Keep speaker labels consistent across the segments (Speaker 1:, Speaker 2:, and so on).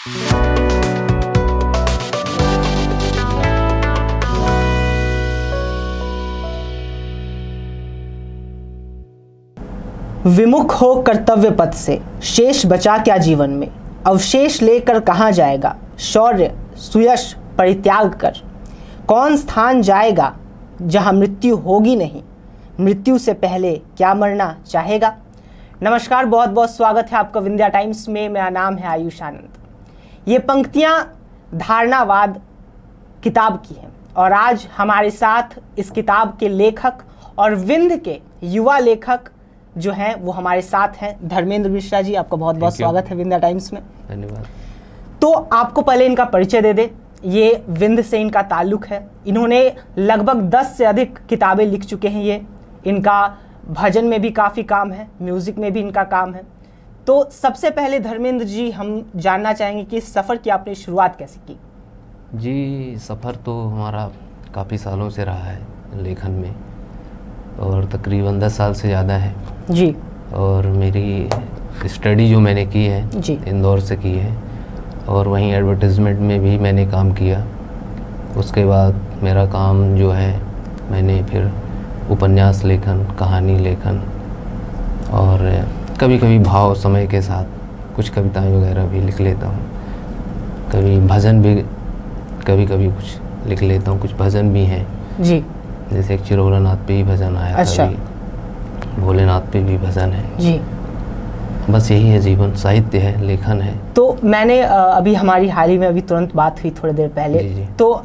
Speaker 1: विमुख हो कर्तव्य पथ से, शेष बचा क्या जीवन में, अवशेष लेकर कहाँ जाएगा, शौर्य सुयश परित्याग कर, कौन स्थान जाएगा जहाँ मृत्यु होगी नहीं, मृत्यु से पहले क्या मरना चाहेगा। नमस्कार, बहुत बहुत स्वागत है आपका विंध्या टाइम्स में। मेरा नाम है आयुष आनंद। ये पंक्तियाँ धारणावाद किताब की हैं और आज हमारे साथ इस किताब के लेखक और विंध्य के युवा लेखक जो हैं वो हमारे साथ हैं। धर्मेंद्र मिश्रा जी, आपका बहुत बहुत स्वागत है विंध्या टाइम्स में।
Speaker 2: धन्यवाद।
Speaker 1: तो आपको पहले इनका परिचय दे दें। ये विंध्य से इनका ताल्लुक है। इन्होंने लगभग 10 से अधिक किताबें लिख चुके हैं। ये इनका भजन में भी काफ़ी काम है, म्यूज़िक में भी इनका काम है। तो सबसे पहले धर्मेंद्र जी, हम जानना चाहेंगे कि इस सफ़र की आपने शुरुआत कैसे की।
Speaker 2: जी, सफ़र तो हमारा काफ़ी सालों से रहा है लेखन में और तकरीबन 10 साल से ज़्यादा है
Speaker 1: जी।
Speaker 2: और मेरी स्टडी जो मैंने की है
Speaker 1: जी।
Speaker 2: इंदौर से की है और वहीं एडवर्टाइजमेंट में भी मैंने काम किया। उसके बाद मेरा काम जो है, मैंने फिर उपन्यास लेखन, कहानी लेखन और कभी कभी भाव समय के साथ कुछ कविताएं वगैरह भी लिख लेता हूँ। कभी भजन भी कभी कभी कुछ लिख लेता हूँ। कुछ भजन भी हैं
Speaker 1: जी,
Speaker 2: जैसे एक चिरोलानाथ पे भी भजन आया
Speaker 1: अच्छा।
Speaker 2: था, भोलेनाथ पे भी भजन है
Speaker 1: जी।
Speaker 2: बस यही है जीवन, साहित्य है, लेखन है।
Speaker 1: तो मैंने अभी हमारी हाल ही में अभी तुरंत बात हुई थोड़ी देर पहले।
Speaker 2: जी।
Speaker 1: तो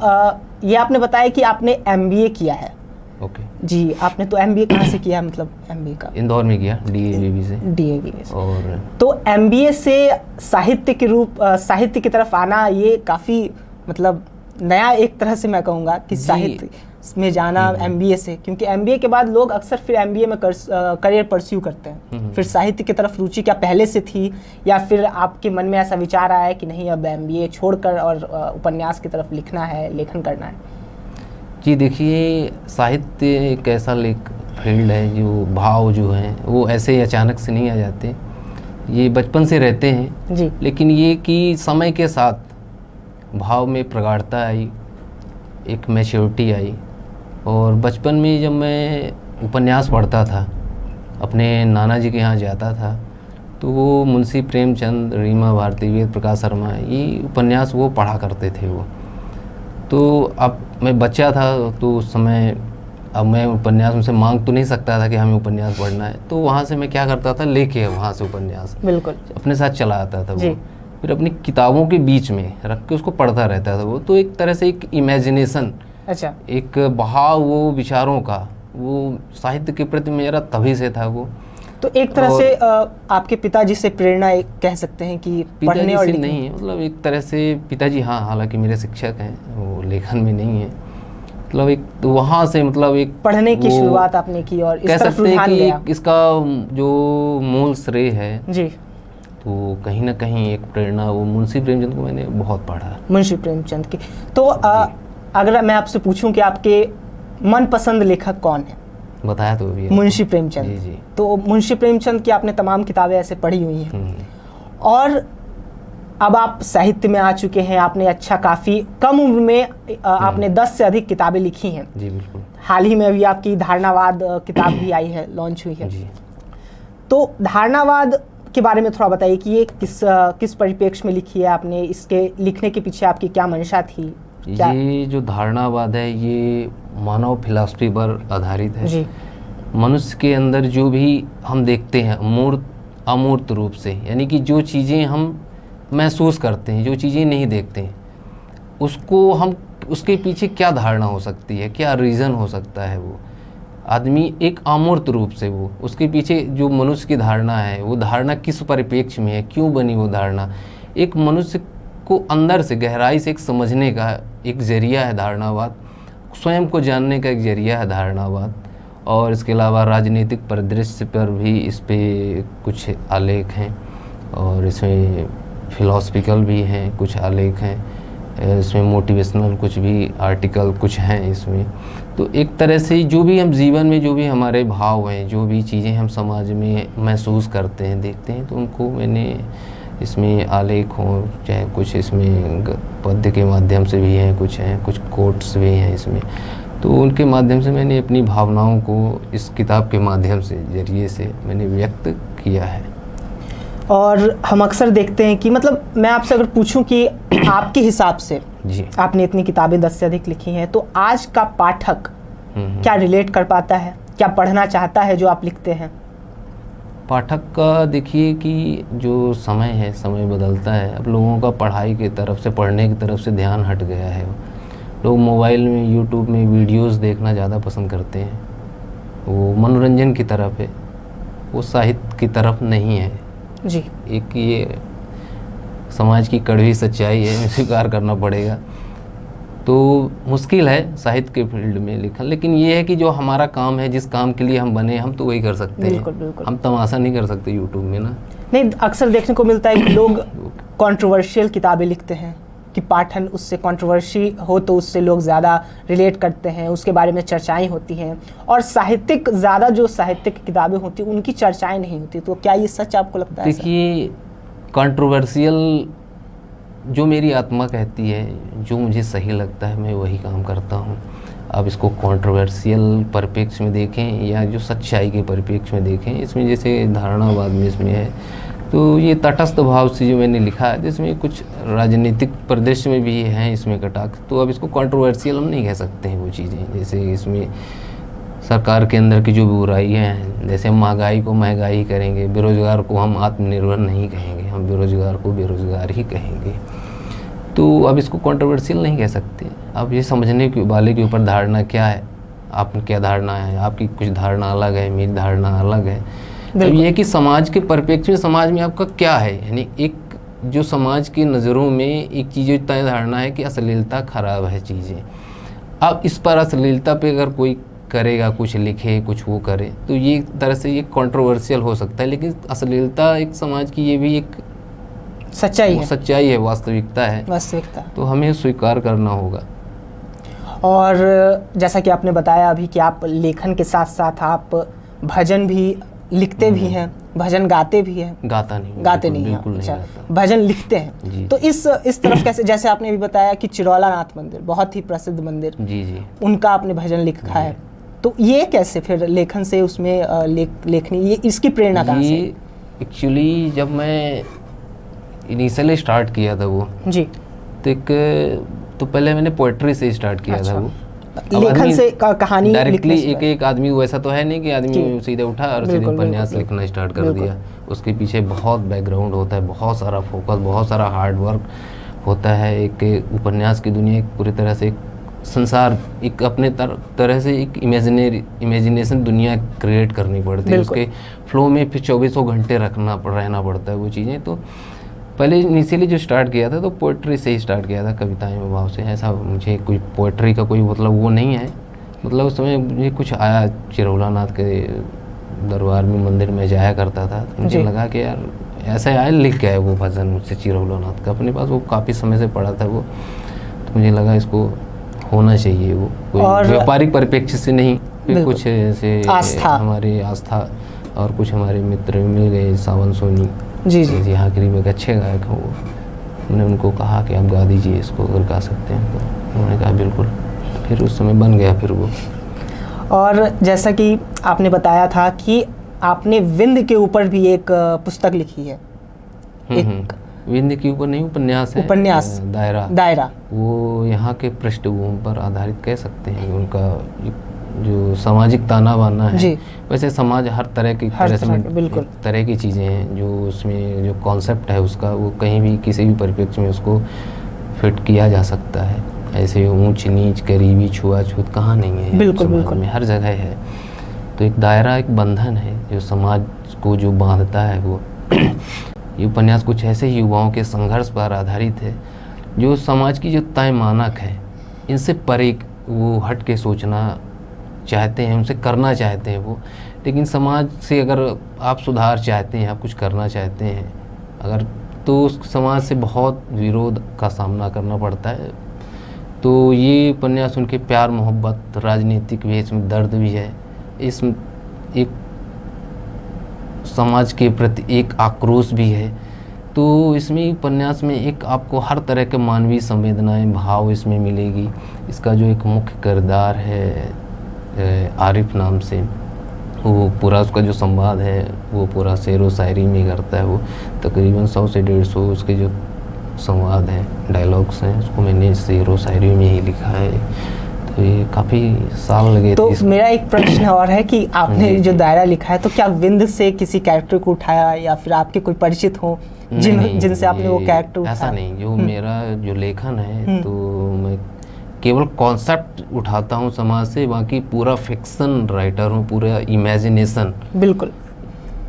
Speaker 1: ये आपने बताया कि आपने MBA किया है।
Speaker 2: ओके
Speaker 1: जी, आपने तो MBA कहाँ से किया, मतलब MBA का?
Speaker 2: इंदौर में किया, DAV से।
Speaker 1: DAV से।
Speaker 2: और
Speaker 1: तो MBA से साहित्य की तरफ आना, ये काफ़ी मतलब नया एक तरह से मैं कहूँगा कि साहित्य में जाना MBA से, क्योंकि MBA के बाद लोग अक्सर फिर MBA में करियर परस्यू करते हैं। फिर साहित्य की तरफ रुचि क्या पहले से थी या फिर आपके मन में ऐसा विचार आया कि नहीं, अब MBA छोड़कर और उपन्यास की तरफ लिखना है, लेखन करना है?
Speaker 2: जी देखिए, साहित्य एक ऐसा फील्ड है जो भाव जो हैं वो ऐसे ही अचानक से नहीं आ जाते, ये बचपन से रहते हैं
Speaker 1: जी।
Speaker 2: लेकिन ये कि समय के साथ भाव में प्रगाढ़ता आई, एक मैच्योरिटी आई। और बचपन में जब मैं उपन्यास पढ़ता था, अपने नाना जी के यहाँ जाता था, तो वो मुंशी प्रेमचंद, रीमा भारती, वेद प्रकाश शर्मा, ये उपन्यास वो पढ़ा करते थे वो। तो अब मैं बच्चा था तो उस समय अब मैं उपन्यास उनसे मांग तो नहीं सकता था कि हमें उपन्यास पढ़ना है, तो वहाँ से मैं क्या करता था, लेके वहाँ से उपन्यास
Speaker 1: बिल्कुल
Speaker 2: अपने साथ चला आता था
Speaker 1: जी।
Speaker 2: वो, फिर अपनी किताबों के बीच में रख के उसको पढ़ता रहता था वो। तो एक तरह से एक इमेजिनेशन,
Speaker 1: अच्छा,
Speaker 2: एक बहाव वो विचारों का, वो साहित्य के प्रति मेरा तभी से था वो।
Speaker 1: तो एक तरह से आपके पिताजी से प्रेरणा कह सकते हैं कि पढ़ने और लिखने?
Speaker 2: नहीं है, मतलब एक तरह से पिताजी, हाँ, हालांकि मेरे शिक्षक हैं, वो लेखन में नहीं है, मतलब एक तो वहाँ से मतलब एक
Speaker 1: पढ़ने की शुरुआत आपने की और इस
Speaker 2: कह
Speaker 1: तरफ
Speaker 2: सकते हैं
Speaker 1: रुझान
Speaker 2: कि
Speaker 1: गया।
Speaker 2: इसका जो मूल श्रेय है
Speaker 1: जी,
Speaker 2: तो कहीं ना कहीं एक प्रेरणा वो मुंशी प्रेमचंद को मैंने बहुत पढ़ा।
Speaker 1: मुंशी प्रेमचंद की। तो अगर मैं आपसे पूछूं कि आपके मनपसंद लेखक कौन है?
Speaker 2: बताया तो अभी
Speaker 1: मुंशी प्रेमचंद।
Speaker 2: जी जी।
Speaker 1: तो मुंशी प्रेमचंद की आपने तमाम किताबें ऐसे पढ़ी हुई हैं और अब आप साहित्य में आ चुके हैं। आपने अच्छा काफ़ी कम उम्र में आपने 10 से अधिक किताबें लिखी हैं।
Speaker 2: जी बिल्कुल।
Speaker 1: हाल ही में अभी आपकी धारणावाद किताब भी आई है, लॉन्च हुई है।
Speaker 2: जी।
Speaker 1: तो धारणावाद के बारे में थोड़ा बताइए कि ये किस परिप्रेक्ष्य में लिखी है आपने, इसके लिखने के पीछे आपकी क्या मंशा थी?
Speaker 2: ये जो धारणावाद है ये मानव फिलॉसफी पर आधारित है
Speaker 1: जी।
Speaker 2: मनुष्य के अंदर जो भी हम देखते हैं मूर्त अमूर्त रूप से, यानी कि जो चीज़ें हम महसूस करते हैं, जो चीज़ें नहीं देखते हैं, उसको हम उसके पीछे क्या धारणा हो सकती है, क्या रीज़न हो सकता है। वो आदमी एक अमूर्त रूप से, वो उसके पीछे जो मनुष्य की धारणा है, वो धारणा किस परिप्रेक्ष्य में है, क्यों बनी वो धारणा, एक मनुष्य को अंदर से गहराई से एक समझने का एक जरिया है धारणावाद, स्वयं को जानने का एक जरिया है धारणावाद। और इसके अलावा राजनीतिक परिदृश्य पर भी इस पे कुछ आलेख हैं और इसमें फिलॉसफिकल भी हैं, कुछ आलेख हैं, इसमें मोटिवेशनल कुछ भी आर्टिकल कुछ हैं इसमें। तो एक तरह से जो भी हम जीवन में, जो भी हमारे भाव हैं, जो भी चीज़ें हम समाज में महसूस करते हैं, देखते हैं, तो उनको मैंने इसमें आलेख हों, चाहे कुछ इसमें पद्य के माध्यम से भी हैं, कुछ कोट्स भी हैं इसमें। तो उनके माध्यम से मैंने अपनी भावनाओं को इस किताब के माध्यम से जरिए से मैंने व्यक्त किया है।
Speaker 1: और हम अक्सर देखते हैं कि मतलब मैं आपसे अगर पूछूं कि आपके हिसाब से
Speaker 2: जी, आपने
Speaker 1: आपने इतनी किताबें 10 से अधिक लिखी हैं, तो आज का पाठक क्या रिलेट कर पाता है, क्या पढ़ना चाहता है जो आप लिखते हैं?
Speaker 2: पाठक का देखिए कि जो समय है, समय बदलता है। अब लोगों का पढ़ाई की तरफ से, पढ़ने की तरफ से ध्यान हट गया है। लोग मोबाइल में, यूट्यूब में वीडियोस देखना ज़्यादा पसंद करते हैं। वो मनोरंजन की तरफ है, वो साहित्य की तरफ नहीं है
Speaker 1: जी।
Speaker 2: एक ये समाज की कड़वी सच्चाई है, स्वीकार करना पड़ेगा। तो मुश्किल है साहित्य के फील्ड में लिखना, लेकिन ये है कि जो हमारा काम है, जिस काम के लिए हम बने, हम तो वही कर सकते
Speaker 1: बिल्कुल,
Speaker 2: हैं।
Speaker 1: बिल्कुल।
Speaker 2: हम तमाशा नहीं कर सकते यूट्यूब में ना।
Speaker 1: नहीं, अक्सर देखने को मिलता है कि लोग कंट्रोवर्शियल किताबें लिखते हैं कि पाठन उससे कंट्रोवर्सी हो तो उससे लोग ज़्यादा रिलेट करते हैं, उसके बारे में चर्चाएं होती हैं, और साहित्यिक ज़्यादा जो साहित्यिक किताबें होती हैं उनकी चर्चाएं नहीं होती। तो क्या ये सच आपको लगता है?
Speaker 2: देखिए, कंट्रोवर्शियल जो मेरी आत्मा कहती है, जो मुझे सही लगता है, मैं वही काम करता हूँ। अब इसको कंट्रोवर्शियल परिप्रेक्ष्य में देखें या जो सच्चाई के परिप्रेक्ष्य में देखें, इसमें जैसे धारणावाद में इसमें है, तो ये तटस्थ भाव से जो मैंने लिखा है, जिसमें कुछ राजनीतिक परिदृश्य में भी हैं इसमें कटाक्ष, तो अब इसको कंट्रोवर्शियल हम नहीं कह सकते हैं वो चीज़ें। जैसे इसमें सरकार के अंदर की जो बुराइयाँ हैं, जैसे हम महंगाई को महंगाई करेंगे, बेरोज़गार को हम आत्मनिर्भर नहीं कहेंगे, हम बेरोज़गार को बेरोज़गार ही कहेंगे। तो अब इसको कंट्रोवर्शियल नहीं कह सकते। अब ये समझने के वाले के ऊपर धारणा क्या है, आपकी क्या धारणा है, आपकी कुछ धारणा अलग है, मेरी धारणा अलग है। अब ये है कि समाज के परिप्रेक्ष्य में, समाज में आपका क्या है, यानी एक जो समाज की नज़रों में एक चीज़ तय धारणा है कि अश्लीलता खराब है चीज़ें। अब इस पर अश्लीलता पे अगर कोई करेगा, कुछ लिखे, कुछ वो करे, तो ये एक तरह से ये कंट्रोवर्शियल हो सकता है। लेकिन अश्लीलता एक समाज की, ये भी एक सच्चाई है, वास्तविकता है, तो हमें स्वीकार करना होगा।
Speaker 1: और जैसा कि आपने बताया अभी कि आप लेखन के साथ साथ आप भजन भी लिखते भी हैं, भजन गाते भी हैं।
Speaker 2: गाते नहीं
Speaker 1: बिल्कुल नहीं। अच्छा, भजन लिखते हैं। तो इस तरफ कैसे, जैसे आपने भी बताया कि चिरौला नाथ मंदिर बहुत ही प्रसिद्ध मंदिर, जी, उनका आपने भजन लिखा है, तो ये कैसे फिर लेखन से उसमें लेखनी, ये इसकी प्रेरणा कहाँ से?
Speaker 2: एक्चुअली जब मैं इनिशियली स्टार्ट किया था वो जी, तो पहले मैंने पोएट्री से स्टार्ट किया था वो।
Speaker 1: लेखन से कहानी
Speaker 2: डायरेक्टली एक आदमी वैसा तो है नहीं कि आदमी सीधे उठा और सीधे उपन्यास लिखना स्टार्ट कर दिया। उसके पीछे बहुत बैकग्राउंड होता है, बहुत सारा फोकस, बहुत सारा हार्ड वर्क होता है। एक उपन्यास की दुनिया एक पूरी तरह से एक संसार, एक अपने तरह से एक इमेजिनेशन दुनिया क्रिएट करनी पड़ती है। उसके फ्लो में फिर 24 घंटे रहना पड़ता है वो चीज़ें। तो पहले इनिशियली जो स्टार्ट किया था तो पोइट्री से ही स्टार्ट किया था, कविताएं में भाव से। ऐसा मुझे कोई पोइट्री का कोई मतलब वो नहीं है, मतलब उस समय मुझे कुछ आया, चिरौला नाथ के दरबार में, मंदिर में जाया करता था, तो मुझे लगा कि यार ऐसा आया, लिख के आया वो भजन मुझसे चिरौला नाथ का, अपने पास वो काफ़ी समय से पड़ा था वो, तो मुझे लगा इसको होना चाहिए वो, कोई व्यापारिक परिप्रेक्ष्य से नहीं, फिर कुछ ऐसे हमारी आस्था और कुछ हमारे मित्र मिल गए, सावन सोनी जी, यहाँ करीब एक अच्छे गायक हैं वो, मैंने उनको कहा कि आप गा दीजिए इसको, अगर गा सकते हैं तो उन्होंने कहा बिल्कुल, फिर उस समय बन गया फिर वो।
Speaker 1: और जैसा कि आपने बताया था कि आपने विंध्य के ऊपर भी एक पुस्तक लिखी है।
Speaker 2: विंध्य के ऊपर नहीं, उपन्यास
Speaker 1: दायरा, वो
Speaker 2: यहाँ के पृष्ठभूमि पर आधारित कह सकते हैं। उनका जो सामाजिक ताना बाना है, वैसे समाज हर तरह की तरह की चीज़ें हैं, जो उसमें जो कॉन्सेप्ट है उसका, वो कहीं भी किसी भी परिप्रेक्ष्य में उसको फिट किया जा सकता है। ऐसे ऊंच नीच, गरीबी, छुआछूत कहाँ नहीं है, बिल्कुल में हर जगह है। तो एक दायरा, एक बंधन है जो समाज को जो बांधता है वो। ये उपन्यास कुछ ऐसे युवाओं के संघर्ष पर आधारित है जो समाज की जो तय मानक है, इनसे परे वो हट के सोचना चाहते हैं, उनसे करना चाहते हैं वो। लेकिन समाज से अगर आप सुधार चाहते हैं, आप कुछ करना चाहते हैं अगर, तो उस समाज से बहुत विरोध का सामना करना पड़ता है। तो ये उपन्यास उनके प्यार, मोहब्बत, राजनीतिक भी है, इसमें दर्द भी है, इसमें एक समाज के प्रति एक आक्रोश भी है। तो इसमें उपन्यास में एक आपको हर तरह के मानवीय संवेदनाएं, भाव इसमें मिलेगी। इसका जो एक मुख्य किरदार है आरिफ नाम से, वो पूरा उसका जो संवाद है वो पूरा शेर व शायरी में करता है। वो तकरीबन 100 से 150 उसके जो संवाद हैं, डायलॉग्स हैं, उसको मैंने शेर व शायरी में ही लिखा है। तो ये काफ़ी साल लगे
Speaker 1: तो
Speaker 2: थे।
Speaker 1: मेरा एक प्रश्न और है कि आपने जो दायरा लिखा है, तो क्या विंद से किसी कैरेक्टर को उठाया या फिर आपके कोई परिचित हो जिनसे आपने वो कैरेक्टर उठाया?
Speaker 2: ऐसा नहीं, जो मेरा जो लेखन है तो मैं केवल कॉन्सेप्ट उठाता हूँ समाज से, बाकी पूरा फिक्शन राइटर हूँ, पूरा इमेजिनेशन।
Speaker 1: बिल्कुल।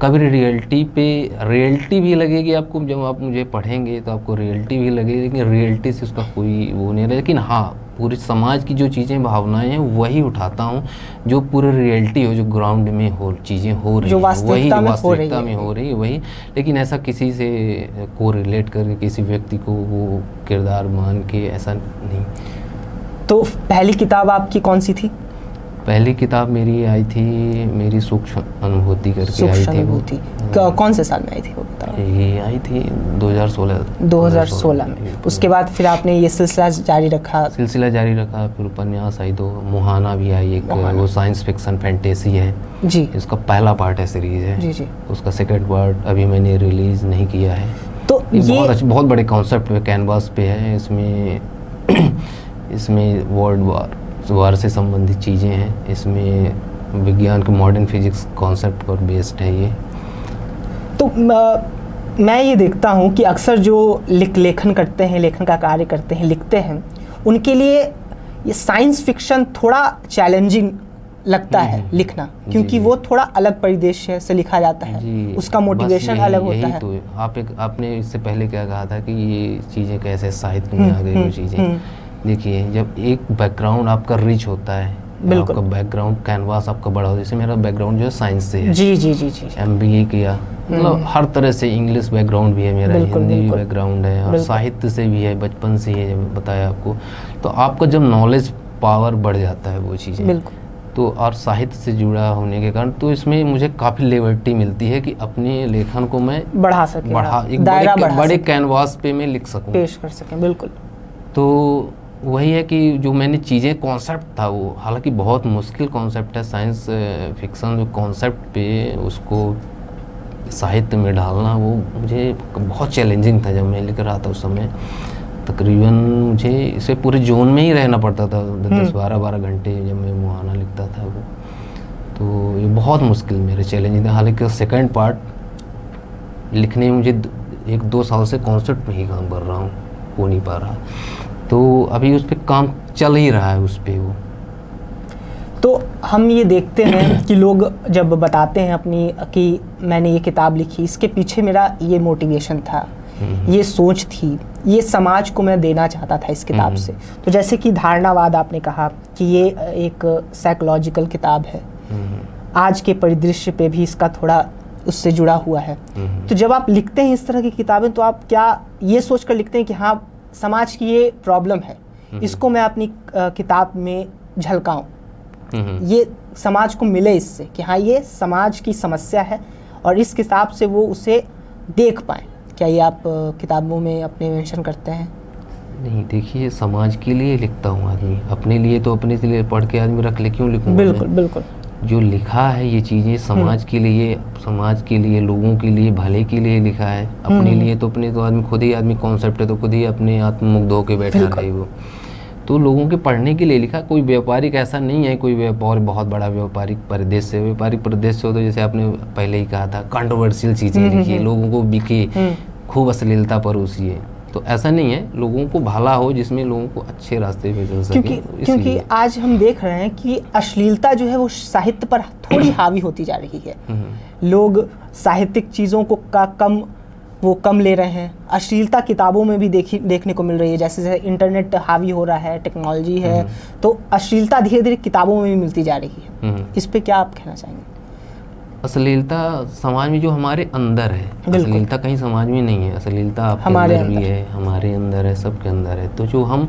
Speaker 2: कभी रियलिटी भी लगेगी आपको, जब आप मुझे पढ़ेंगे तो आपको रियलिटी भी लगेगी, लेकिन रियलिटी से उसका कोई वो नहीं है। लेकिन हाँ, पूरे समाज की जो चीज़ें, भावनाएं हैं वही उठाता हूँ, जो पूरे रियलिटी हो, जो ग्राउंड में हो, चीज़ें हो रही हैं, वही वास्तविकता में हो रही है वही। लेकिन ऐसा किसी से को रिलेट करके किसी व्यक्ति को वो किरदार मान के ऐसा नहीं।
Speaker 1: तो पहली किताब आपकी कौन सी थी?
Speaker 2: पहली किताब मेरी आई थी, मेरी सूक्ष्म अनुभूति करके आई थी वो।
Speaker 1: कौन से साल में आई थी वो किताब?
Speaker 2: ये आई थी 2016
Speaker 1: में। उसके बाद फिर आपने ये सिलसिला जारी रखा?
Speaker 2: फिर उपन्यास आई 2, मुहाना भी आई एक, वो साइंस फिक्शन फैंटेसी है
Speaker 1: जी,
Speaker 2: इसका पहला पार्ट है, सीरीज है जी। उसका सेकंड पार्ट अभी मैंने रिलीज नहीं किया है। तो ये बहुत बड़े कॉन्सेप्ट पे, कैनवास पे है। इसमें वर्ल्ड वार से संबंधित चीज़ें हैं, इसमें विज्ञान के मॉडर्न फिजिक्स कॉन्सेप्ट पर बेस्ड है ये।
Speaker 1: तो मैं ये देखता हूँ कि अक्सर जो लेखन करते हैं, लेखन का कार्य करते हैं, लिखते हैं, उनके लिए ये साइंस फिक्शन थोड़ा चैलेंजिंग लगता है लिखना, क्योंकि वो थोड़ा अलग परिदृश्य से लिखा जाता है, उसका मोटिवेशन अलग होता है।
Speaker 2: तो आपने इससे पहले क्या कहा था कि ये चीज़ें कैसे साहित्य में आ गई वो चीज़ें। देखिए, जब एक बैकग्राउंड आपका रिच होता है, आपका बैकग्राउंड कैनवास आपका बड़ा होता है। जैसे मेरा बैकग्राउंड जो है साइंस से है, जी। MBA किया, मतलब हर तरह से, इंग्लिश बैकग्राउंड भी है मेरा, हिंदी भी बैकग्राउंड है, और साहित्य से भी है, बचपन से ही है, जब बताया आपको। तो आपका जब नॉलेज पावर बढ़ जाता है वो चीज़ें, तो और साहित्य से जुड़ा होने के कारण तो इसमें मुझे काफ़ी लिबर्टी मिलती है कि अपने लेखन को मैं बढ़ा एक बड़े कैनवास पे मैं लिख सकूँ,
Speaker 1: पेश कर सकें। बिल्कुल।
Speaker 2: तो वही है कि जो मैंने चीज़ें, कॉन्सेप्ट था वो, हालांकि बहुत मुश्किल कॉन्सेप्ट है, साइंस फिक्शन जो कॉन्सेप्ट पे उसको साहित्य में डालना, वो मुझे बहुत चैलेंजिंग था। जब मैं लिख रहा था उस समय, तकरीबन मुझे इसे पूरे जोन में ही रहना पड़ता था 10-12 घंटे जब मैं मुहाना लिखता था वो। तो ये बहुत मुश्किल मेरे चैलेंजिंग था। हालांकि सेकंड पार्ट लिखने में मुझे 1-2 साल से कॉन्सेप्ट में ही काम कर रहा हूँ, हो नहीं पा रहा। तो अभी उस पर काम चल ही रहा है उस पर वो।
Speaker 1: तो हम ये देखते हैं कि लोग जब बताते हैं अपनी कि मैंने ये किताब लिखी, इसके पीछे मेरा ये मोटिवेशन था, ये सोच थी, ये समाज को मैं देना चाहता था इस किताब से। तो जैसे कि धारणावाद आपने कहा कि ये एक साइकोलॉजिकल किताब है, आज के परिदृश्य पे भी इसका थोड़ा उससे जुड़ा हुआ है। तो जब आप लिखते हैं इस तरह की किताबें, तो आप क्या ये सोचकर लिखते हैं कि हाँ, समाज की ये प्रॉब्लम है, इसको मैं अपनी किताब में झलकाऊं, ये समाज को मिले इससे कि हाँ, ये समाज की समस्या है और इस किताब से वो उसे देख पाएं? क्या ये आप किताबों में अपने मेंशन करते हैं?
Speaker 2: नहीं, देखिए, समाज के लिए लिखता हूँ आदमी, अपने लिए तो अपने लिए पढ़ के आदमी रख ले, क्यों लिखूँ?
Speaker 1: बिल्कुल।
Speaker 2: जो लिखा है ये चीज़ें समाज के लिए, लोगों के लिए, भले के लिए लिखा है। अपने लिए तो अपने तो आदमी खुद ही, आदमी कॉन्सेप्ट है तो खुद ही अपने आत्ममुग्ध होकर बैठा है वो। तो लोगों के पढ़ने के लिए लिखा, कोई व्यापारिक ऐसा नहीं है, कोई व्यापार बहुत बड़ा व्यापारिक परिदृश्य हो तो जैसे आपने पहले ही कहा था, कंट्रोवर्शियल चीज़ें लिखिए, लोगों को बिके, खूब अश्लीलता परोसिए। तो ऐसा नहीं है, लोगों को भला हो, जिसमें लोगों को अच्छे रास्ते पे चल सके।
Speaker 1: क्योंकि आज हम देख रहे हैं कि अश्लीलता जो है वो साहित्य पर थोड़ी हावी होती जा रही है। लोग साहित्यिक चीज़ों को कम ले रहे हैं, अश्लीलता किताबों में भी देखने को मिल रही है। जैसे जैसे इंटरनेट हावी हो रहा है, टेक्नोलॉजी है, तो अश्लीलता धीरे धीरे किताबों में भी मिलती जा रही है। इस पे क्या आप कहना चाहेंगे?
Speaker 2: अश्लीलता समाज में जो हमारे अंदर है, अश्लीलता कहीं समाज में नहीं है, अश्लीलता आपके अंदर भी है, हमारे अंदर है, सबके अंदर है। तो जो हम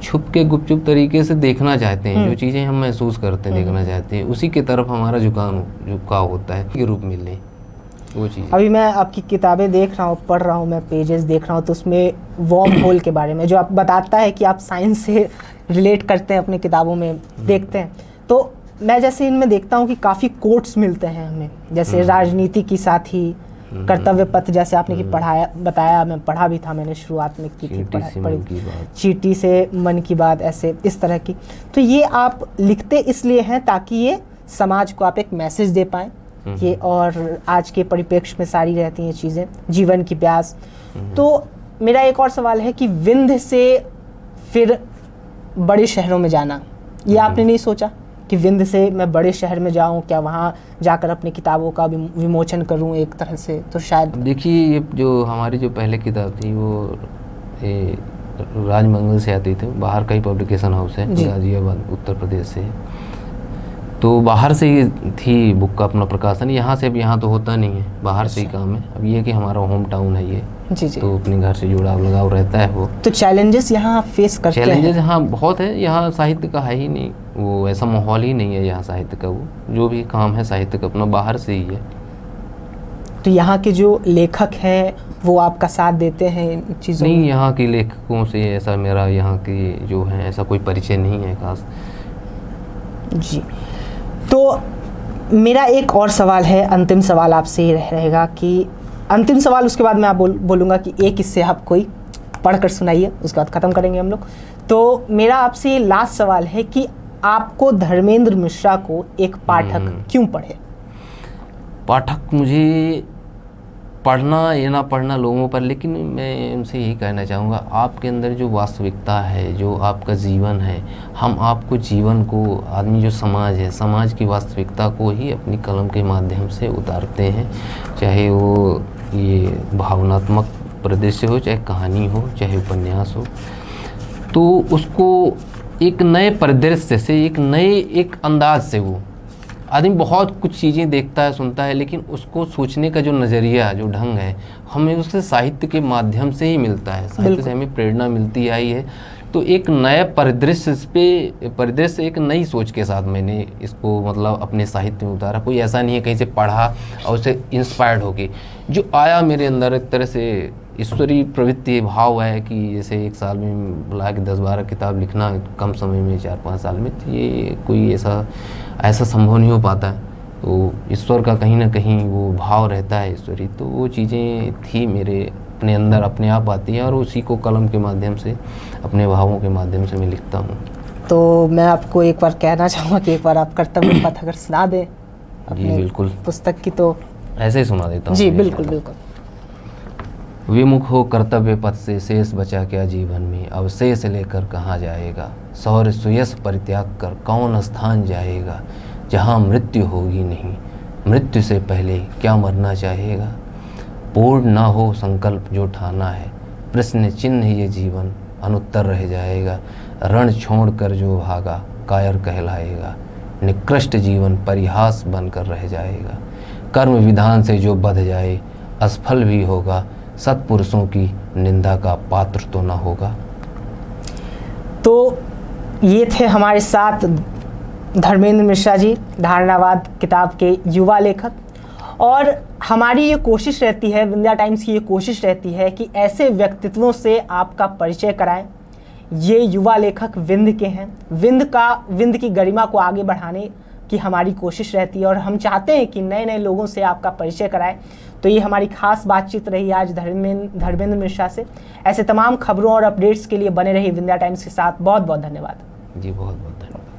Speaker 2: छुप के गुपचुप तरीके से देखना चाहते हैं, जो चीज़ें हम महसूस करते हैं, देखना चाहते हैं, उसी की तरफ हमारा झुकाव होता है के रूप में लें। वो चीज़।
Speaker 1: अभी मैं आपकी किताबें देख रहा हूँ, पढ़ रहा हूँ, मैं पेजेस देख रहा हूँ, तो उसमें वॉर्म होल के बारे में जो आप बताता है कि आप साइंस से रिलेट करते हैं अपनी किताबों में देखते हैं। तो मैं जैसे इनमें देखता हूँ कि काफ़ी कोट्स मिलते हैं हमें, जैसे राजनीति की साथ ही कर्तव्य पथ, जैसे आपने कि पढ़ाया बताया, मैं पढ़ा भी था, मैंने शुरुआत में की थी चींटी से मन की बात, ऐसे इस तरह की। तो ये आप लिखते इसलिए हैं ताकि ये समाज को आप एक मैसेज दे पाएँ ये, और आज के परिप्रेक्ष्य में सारी रहती हैं चीज़ें, जीवन की प्यास। तो मेरा एक और सवाल है कि विंध्य से फिर बड़े शहरों में जाना, ये आपने नहीं सोचा कि विंध्य से मैं बड़े शहर में जाऊं, क्या वहाँ जाकर अपनी किताबों का विमोचन करूं एक तरह से? तो शायद
Speaker 2: देखिए, ये जो हमारी जो पहले किताब थी वो राजमंगल से आती थी, बाहर का ही पब्लिकेशन हाउस है, गाजियाबाद उत्तर प्रदेश से, तो बाहर से ही थी बुक का अपना प्रकाशन। यहाँ से, अब यहाँ तो होता नहीं है, बाहर से ही काम है। अब ये कि हमारा होम टाउन है ये,
Speaker 1: जी,
Speaker 2: तो अपने घर से जुड़ाव लगाव रहता है वो।
Speaker 1: तो चैलेंजेस यहाँ आप फेस करते हैं?
Speaker 2: चैलेंजेस हाँ बहुत है, यहाँ साहित्य का है ही नहीं, वो ऐसा माहौल ही नहीं है यहाँ साहित्य का। वो जो भी काम है साहित्य का अपना बाहर से ही है।
Speaker 1: तो यहाँ के जो लेखक हैं वो आपका साथ देते हैं इन चीज़ों में?
Speaker 2: नहीं, यहाँ के लेखकों से ऐसा मेरा यहाँ के जो हैं ऐसा कोई परिचय नहीं है खास।
Speaker 1: जी, तो मेरा एक और सवाल है, अंतिम सवाल आपसे ही रहेगा कि अंतिम सवाल, उसके बाद मैं आप बोलूँगा कि एक किस्से आप कोई पढ़कर सुनाइए, उसके बाद ख़त्म करेंगे हम लोग। तो मेरा आपसे लास्ट सवाल है कि आपको धर्मेंद्र मिश्रा को एक पाठक क्यों पढ़े?
Speaker 2: पाठक मुझे पढ़ना या ना पढ़ना लोगों पर, लेकिन मैं उनसे यही कहना चाहूँगा, आपके अंदर जो वास्तविकता है, जो आपका जीवन है, हम आपको जीवन को, आदमी जो समाज है, समाज की वास्तविकता को ही अपनी कलम के माध्यम से उतारते हैं, चाहे वो ये भावनात्मक परिदृश्य हो, चाहे कहानी हो, चाहे उपन्यास हो। तो उसको एक नए परिदृश्य से, एक अंदाज से, वो आदमी बहुत कुछ चीज़ें देखता है, सुनता है, लेकिन उसको सोचने का जो नज़रिया, जो ढंग है, हमें उससे साहित्य के माध्यम से ही मिलता है, साहित्य से हमें प्रेरणा मिलती आई है। तो एक नया परिदृश्य एक नई सोच के साथ मैंने इसको मतलब अपने साहित्य में उतारा। कोई ऐसा नहीं है कहीं से पढ़ा और उससे इंस्पायर्ड होके, जो आया मेरे अंदर एक तरह से ईश्वरीय प्रवृत्ति, भाव है कि जैसे एक साल में बुला के 10-12 किताब लिखना कम समय में, 4-5 साल में, तो ये कोई ऐसा संभव नहीं हो पाता है। तो ईश्वर का कहीं ना कहीं वो भाव रहता है ईश्वरीय, तो वो चीज़ें थी मेरे अपने अंदर, अपने आप आती हैं, और उसी को कलम के माध्यम से, अपने भावों के माध्यम से मैं लिखता हूँ।
Speaker 1: तो मैं आपको एक बार कहना चाहूँगा कि एक बार आप कर्तव्य पथ अगर सुना दें
Speaker 2: जी बिल्कुल,
Speaker 1: पुस्तक की, तो
Speaker 2: ऐसे ही सुना देता हूँ
Speaker 1: जी। बिल्कुल बिल्कुल।
Speaker 2: विमुख हो कर्तव्य पथ से, शेष बचा क्या जीवन में, अवशेष लेकर कहाँ जाएगा, शौर्य सुयश परित्याग कर कौन स्थान जाएगा, जहाँ मृत्यु होगी नहीं, मृत्यु से पहले क्या मरना चाहेगा, पूर्ण ना हो संकल्प जो ठाना है, प्रश्न चिन्ह ये जीवन अनुत्तर रह जाएगा, रण छोड़कर जो भागा कायर कहलाएगा, निकृष्ट जीवन परिहास बनकर रह जाएगा, कर्म विधान से जो बध जाए असफल भी होगा, सत्पुरुषों की निंदा का पात्र तो ना होगा।
Speaker 1: तो ये थे हमारे साथ धर्मेंद्र मिश्रा जी, धारणावाद किताब के युवा लेखक। और हमारी ये कोशिश रहती है, विंध्या टाइम्स की ये कोशिश रहती है कि ऐसे व्यक्तित्वों से आपका परिचय कराएं। ये युवा लेखक विंध्य के हैं, विंध्य की गरिमा को आगे बढ़ाने की हमारी कोशिश रहती है, और हम चाहते हैं कि नए नए लोगों से आपका परिचय कराएं। तो ये हमारी खास बातचीत रही आज धर्मेंद्र मिश्रा से। ऐसे तमाम खबरों और अपडेट्स के लिए बने रहिए विंध्या टाइम्स के साथ। बहुत बहुत धन्यवाद
Speaker 2: जी, बहुत बहुत धन्यवाद।